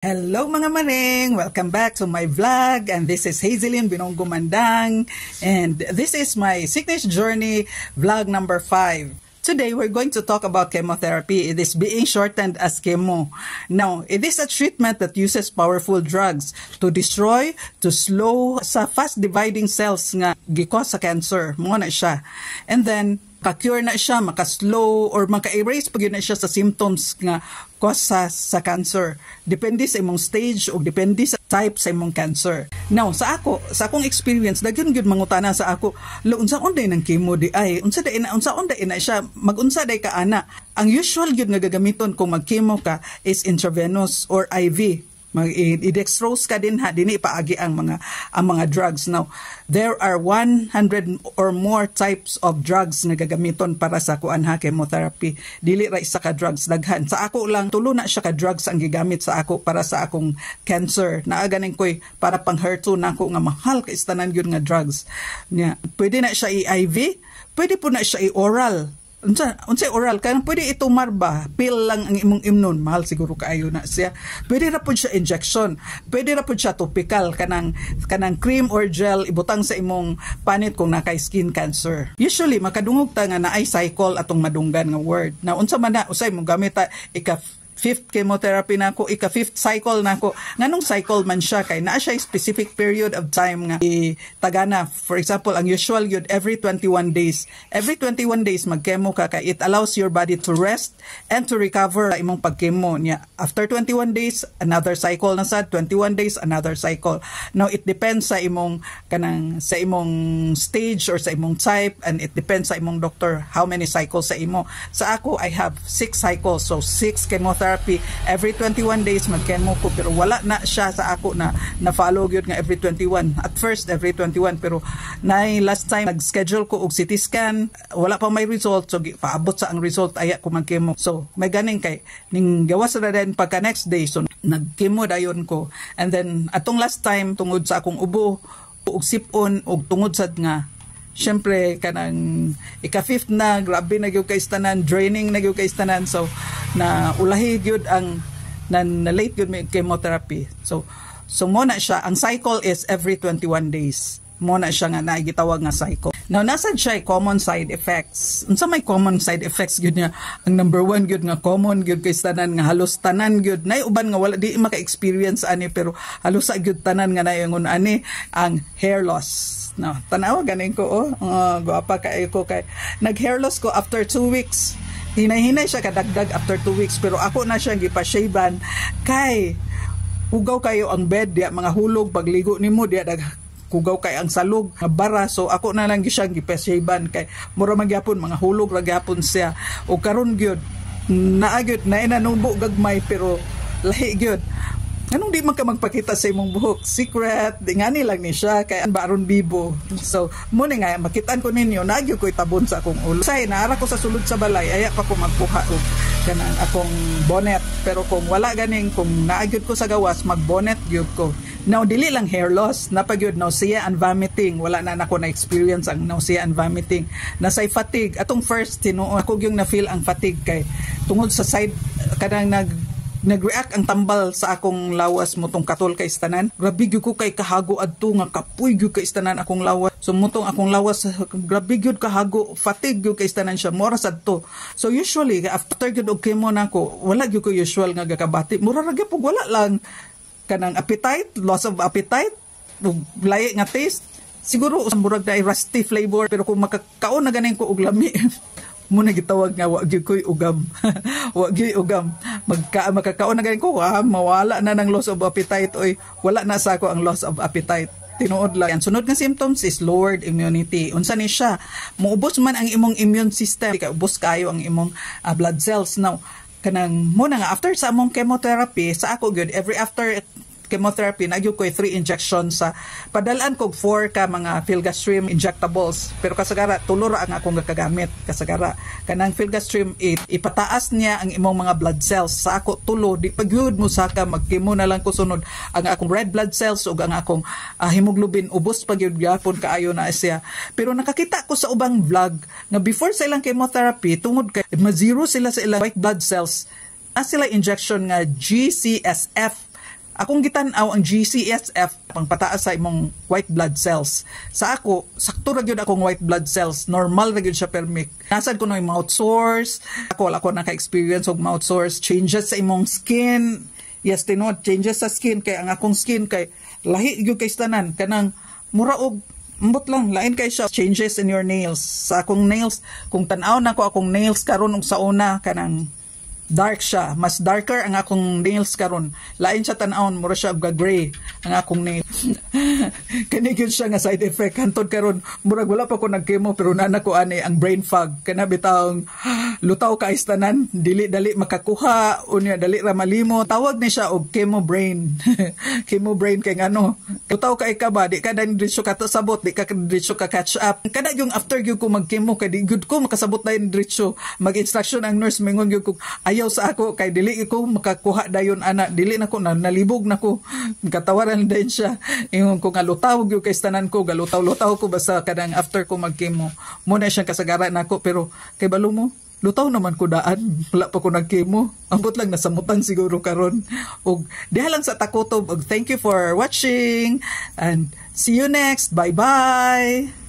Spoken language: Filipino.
Hello mga maring! Welcome back to my vlog, and this is Hazelyn Binonggo Mandang, and this is my sickness journey vlog number 5. Today we're going to talk about chemotherapy. It is being shortened as chemo. Now, it is a treatment that uses powerful drugs to destroy, to slow sa fast dividing cells nga gikos sa cancer. Mo na siya. And then ka-cure na siya, maka-slow or maka-erase pag yun na siya sa symptoms nga cause sa cancer. Depende sa imong stage o depende sa type sa imong cancer. Now, sa akong experience, daghan gyud mangutana sa ako, unsa unday nang chemo di ay, unsa unday na siya, magunsa day ka ana. Ang usual gyud nga gagamiton kung mag-chemo ka is intravenous or IV. Mag-dextrose ka din ha, dini ipaagi ang mga drugs. Now, there are 100 or more types of drugs na gagamiton para sa kuan ha, chemotherapy. Dili ra isa ka drugs daghan. Sa ako lang tulo na siya ka drugs ang gigamit sa ako para sa akong cancer. Naa ganing koy para pang HER2 nako nga mahal ka istanan gyud nga drugs. Nya, pwede na siya i-IV, pwede po na siya i-oral. Unsa oral kan pwede itumar ba, pill lang ang imong immune, mahal siguro kaayo na siya. Pwede ra pud siya injection, pwede ra pud siya topical kanang cream or gel ibutang sa imong panit kung nakay skin cancer. Usually makadungog ta nga naay cycle atong madunggan nga word. Na unsa man na usay mo gamit ta fifth chemotherapy nako, ika-fifth cycle nako. Nganong cycle man siya kay naa siya specific period of time nga tagana. For example, ang usual yun every 21 days. Every 21 days mag-chemo ka kay it allows your body to rest and to recover sa imong pag-chemo niya. After 21 days, another cycle na sad, 21 days another cycle. Now it depends sa imong stage or sa imong type, and it depends sa imong doctor how many cycles sa imo. Sa ako I have 6 cycles, so 6 chemotherapy every 21 days mag-chemo ko, pero wala na siya sa ako na follow gyud nga every 21. At first every 21, pero last time nag-schedule ko og CT scan, wala pa may result, so paabot sa ang result aya ko mag-chemo. So may ganing kay ning gawas ra din pagka next day, so nag-chemo dayon ko. And then atong last time tungod sa akong ubo ug sipon ug tungod sad nga syempre kanang ika-fifth na, grabe na gyud kay istanan, draining na gyud kay istanan, so na ulahi gyud ang na late gyud may chemotherapy. So mo na siya, ang cycle is every 21 days. Mo na siya nga naigitawag nga cycle. Now nasad siya common side effects. Unsa may common side effects gyud niya? Ang number 1 gyud nga common gyud kay istanan nga halos tanan gyud nay uban nga wala di maka-experience ani, pero halos sa gyud tanan nga naingon ani ang hair loss. No, tanawa ganin ko guwapa kay ko kay nag-hair loss ko after 2 weeks. Hinay-hinay siya kadagdag after 2 weeks, pero ako na siya gipashavean kay hugaw kayo ang bed diya, mga hulog pagligo nimo diya kugaw kay ang salog nga bara. So ako na lang siya gipashavean kay mura magyapon mga hulog ra gyapon siya. O karon gyud naagyud na inanubo gagmay, pero lahi gyud. Anong di man ka magpakita sa imong buhok? Secret, di nga lang ni siya, kaya baron bibo. So, muna nga, makitaan ko ninyo, nagyo ko'y tabon sa akong ulo. Say, naara ko sa sulod sa balay, aya pa ko magkuha o kanang akong bonnet. Pero kung wala ganing, kung naagyod ko sa gawas, mag-bonnet gyud ko. Now, dili lang hair loss, napagyod nausea and vomiting. Wala na ako na-experience ang nausea and vomiting. Nasay fatigue. Atong first, ako yung na-feel ang fatigue kay tungod sa side, kanang nag-react ang tambal sa akong lawas mo tong katol kay istanan. Grabe gyud ko kay kahago adto nga kapuy gyud kay istanan akong lawas. So mutong akong lawas grabe gyud kahago, fatigue gyud kay istanan siya, mura sad to. So usually after gyud og chemo nako, wala gyud ko usual nga gakabati. Mura ra gyud wala lang kanang appetite, loss of appetite, lahi nga taste. Siguro murag na rusty flavor, pero kung makakaon na ganin ko og lami muna gitawag nga wag ko'y ugam. Wag gyud ugam. Makakaon na ganin ko, mawala na ng loss of appetite, oy wala na sa ako ang loss of appetite. Tinuod lang. Ang sunod nga symptoms is lowered immunity. Unsa ni siya? Muubos man ang imong immune system. Kaya ubos kayo ang imong blood cells. Now, kanang muna nga after sa among chemotherapy, sa ako gyud every after chemotherapy nagyo ko 3 injections sa padalaan kog 4 ka mga filgrastim injectables, pero kasagara tulo ra ang akong gakagamit. Kasagara kanang filgrastim ipataas niya ang imong mga blood cells. Sa ako tulo di pagyud mo saka magkimo na lang ko sunod ang akong red blood cells ug ang akong hemoglobin ubos pagyud gyapon kaayo na siya. Pero nakakita ko sa ubang vlog nga before sa ilang chemotherapy tungod kay ma-zero sila sa ilang white blood cells, sila injection nga GCSF Akong gitan-aw ang GCSF pangpataas sa imong white blood cells. Sa ako, sakto ra gyud akong white blood cells, normal ra gyud siya permik. Nasad ko no yung mouth sores, ako naka-experience og mouth sores, changes sa imong skin. Yes, tinod, changes sa skin kay ang akong skin kay lahi gyud kay tanan kanang mura og ambot lang, lain kay siya. Changes in your nails. Sa akong nails, kung tan-aw na ko akong nails karon og sa una kanang dark siya, mas darker ang akong nails karon. Lain siya tan-awon, mura siya og gray ang akong nails. Kani gyud siya nga side effect hantod karon. Murag wala pa ko nag-chemo pero nana ko ani ang brain fog. Kana bitawng lutaw ka istanan, dili-dali makakuha, unya dali ra malimo. Tawag ni siya og chemo brain. Chemo brain kay ngano, lutaw ka ba, di ka dan diretso ka sabot, di ka diretso ka catch up. Kada yung after gyud ko mag-chemo kay di gyud ko makasabot dayon diretso. Mag-instruction ang nurse mingon gyud ko ayaw sa ako kay dili ko makakuha dayon ana, dili nako na nalibog nako. Katawaran din siya. Ingon ko nga lutaw gyud kay tanan ko, galutaw-lutaw ko basta kadang after ko mag-chemo. Mo na siyang kasagaran nako pero kay balo mo lutaw naman ko daan, wala pa ko nag-chemo. Ambot lang nasamutan siguro karon. Og diha lang sa takotob. Og thank you for watching and see you next. Bye-bye.